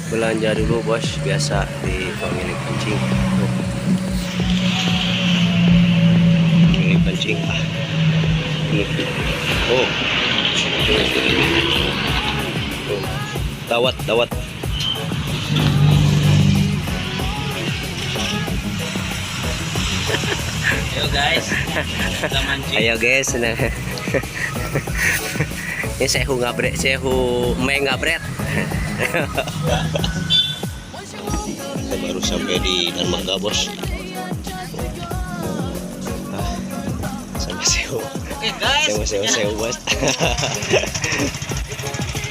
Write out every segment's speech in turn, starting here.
belanja dulu bos, biasa di pemilik pancing. Pemilik pancing oh dawat Ayo guys, kita mancing. Ayo guys, nah. Ini sehu ngabret, sehu meng ngabret. Kita baru sampai di dermaga bos. Sama sehu. Oke guys. Sama sehu bos.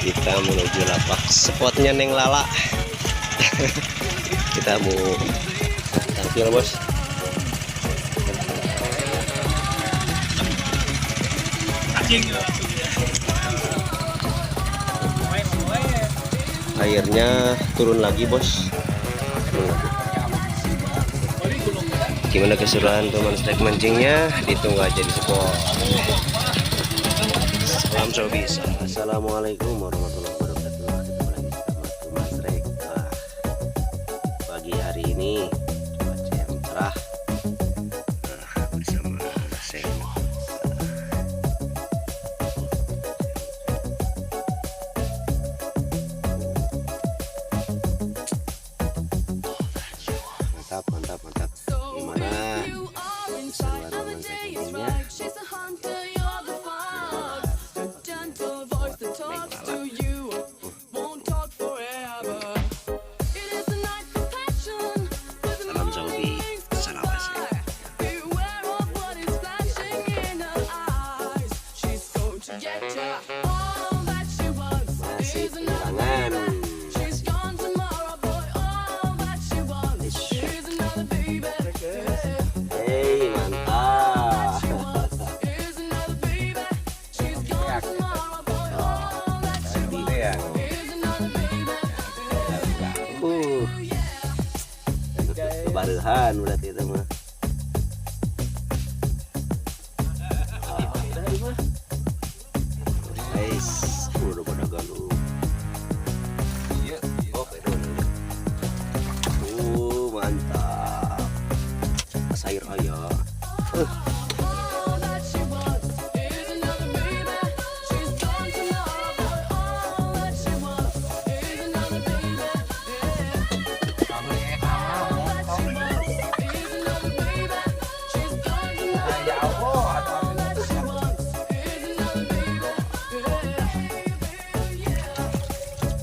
Kita menuju lapak spotnya Neng Lala. Kita mau tampil bos. Airnya turun lagi bos. Gimana keseruan teman strike mancingnya, ditunggu aja di spot. Salam sobis. Assalamualaikum warahmatullahi wabarakatuh. Ketemu lagi sama teman strike. Pagi hari ini cuaca yang cerah. Bersama saya. Mantap. Gimana keseruan teman saya salam Saudi, salam Asli. Masih penyerangan. Hei, mantap. Kebaruhan berarti itu mah. Guys, udah pada galuh. Mantap. Sayur ayam.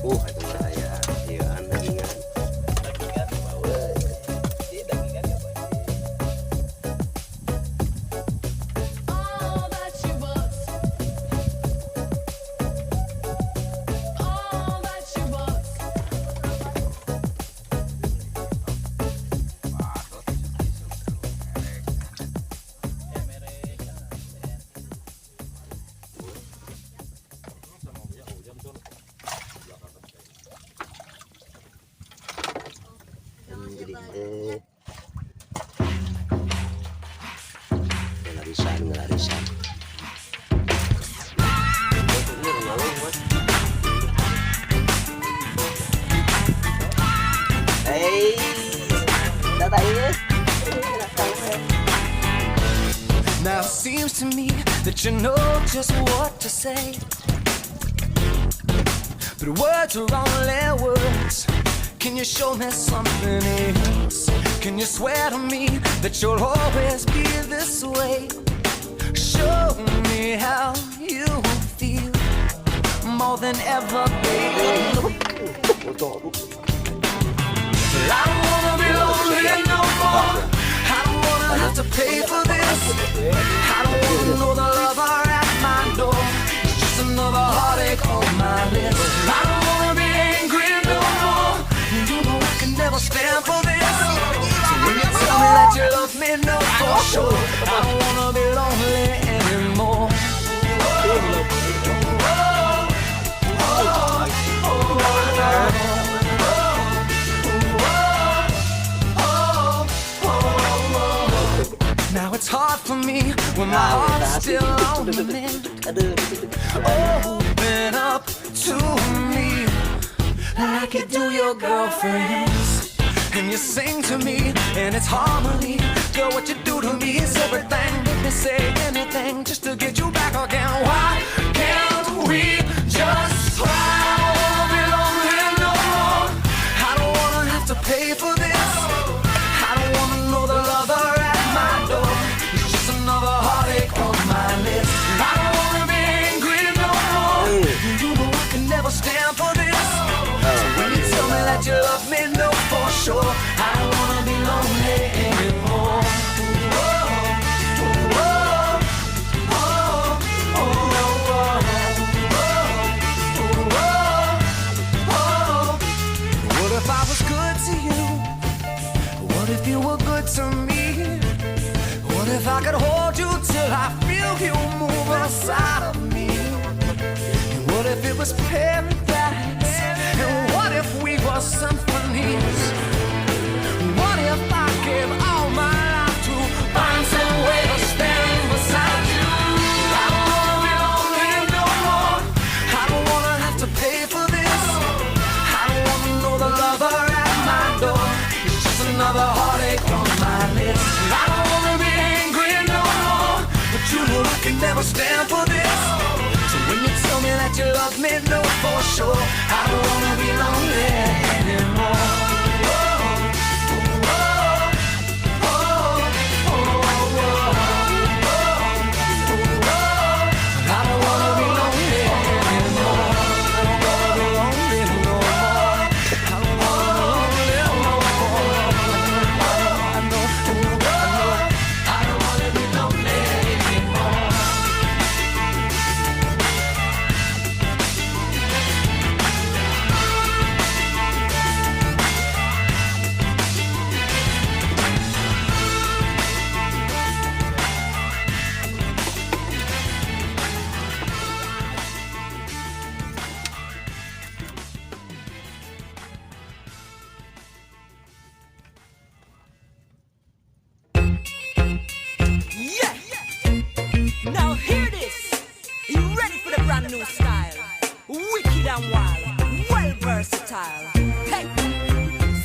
Itu saya. Iya, dagingan. Ngelarisan. Hey, now it seems to me that you know just what to say, but words are only words. Can you show me something else? Can you swear to me that you'll always be this way? Show me how you feel more than ever, baby. I don't wanna be lonely no more. I don't wanna have to pay for this. I don't wanna know the lover at my door. It's just another heartache on my list. I don't wanna be angry no more. You know I can never stand for this. So when you tell me that you love me, no for sure. I don't wanna be lonely anymore. Now it's hard for me when my heart's still on the mend. Open up to me. like you do your girlfriends. And you sing to me, and it's harmony. Girl, what you do to me is everything. Make me say anything just to get you back again. Why can't we just try? I don't wanna be lonely no more. I don't wanna have to pay for this. I don't wanna know the lover at my door. It's just another heartache on my list. I don't wanna be angry no more. You know I can never stand for this. So when you tell me that you love me, no for sure. I don't wanna be lonely anymore. What if I was good to you? What if you were good to me? What if I could hold you till I feel you move inside of me? And what if it was paradise? And what if we were symphonies? What if I gave all my life to find some way to stand beside you? I don't wanna be lonely no more. I don't wanna have to pay for this. I don't wanna know the lover at my door. It's just another heartache on my list. I don't wanna be angry no more, but you know I can never stand for this. So when you tell me that you love me, no for sure. I don't wanna be lonely anymore. I don't wanna be lonely anymore. I don't wanna be lonely no more. I don't wanna be lonely no more. I don't wanna be lonely anymore. Yeah! Now hear this. You ready for the brand new style? Wicked and wild, well versatile. Hey,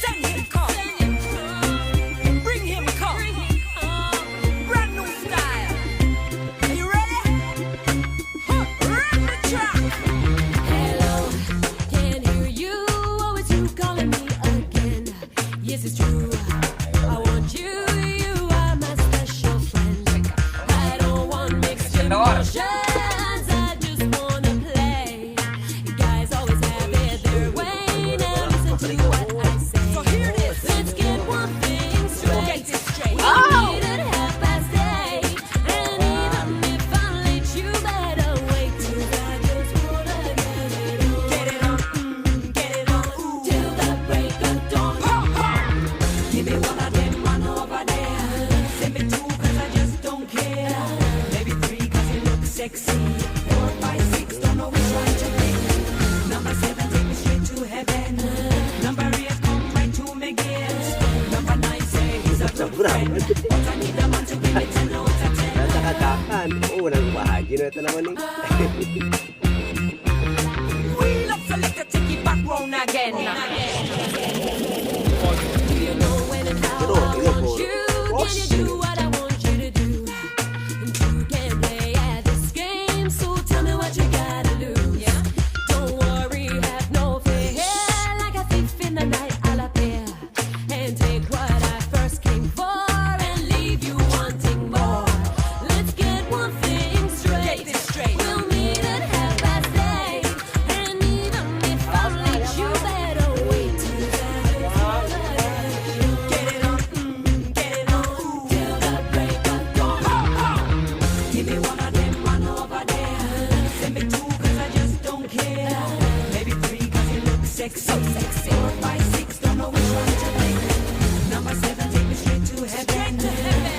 send him come. Bring him come. Brand new style. Are you ready? Run the track. Hello, can't hear you. Oh, it's you calling me again. Yes, it's true. I want you. You are my special friend. I don't want mixed emotions. I just wanna play. Guys always have it their way. Now listen to what I say. So hear this. Let's get one thing straight. Get this straight. We meet at 8:30. And even if I late, you better wait. 'Cause I just wanna get it on. Get it on, ooh. Till the break of dawn. Give me one of them man over there. Send me two 'cause I just don't care. Maybe three 'cause you look sexy. 4, 5, 6, don't know which one to pick. Number 7, take me straight to heaven. Number 8, come right to me again. Number 9, say he's a good friend. But I need a man to give me 10 out of 10. Nasa katakan. Oo, nang bahagi na ito naman eh. We love selector, take it back round again. Do you know when and how Pero, I ilo want po. you? Can you do what I want you to do? And you can play at this game, so tell me what you gotta lose. Don't worry, have no fear. Like a thief in the night, I'll appear and take what I first came for and leave you wanting more. Let's get one thing straight. Get this straight. We'll meet at 8:30. And even if I'm late, you better wait. 'Cause I just wanna Get it on, get it on, ooh. till the break of dawn. Give me one of them man over there. Send me two 'cause I just don't care. Maybe 3 'cause you look sexy. 4, 5, 6, don't know which one to pick. Number 7, take me straight to heaven.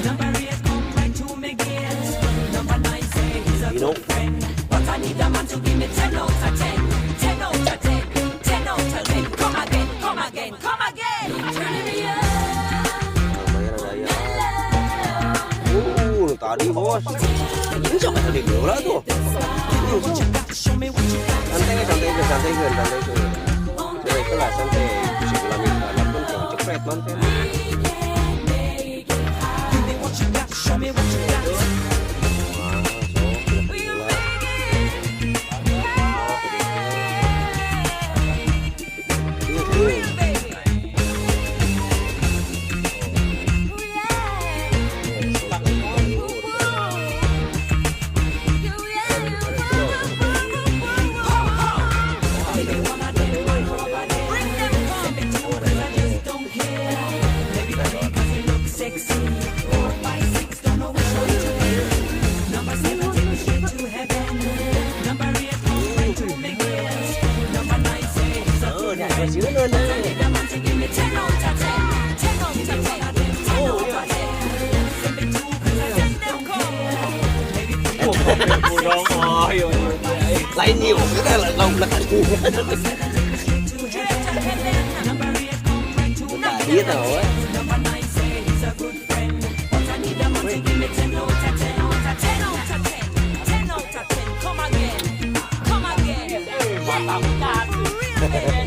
Number 8, come right to me again. Number 9, say he's a good friend. But I need a man to give me 10 out of 10. 10 out of 10. 10 out of 10. Come again, come again, come again. Turning me up, Tadi bos. Ini siapa tadi bola tuh? What you got to show me what you got. Santai. Wala sampai bisa bilang anak pun jangan cepret manten. Give me what you got, show me what you got. Lain nhiều cái là không là đã biết rồi. Come again.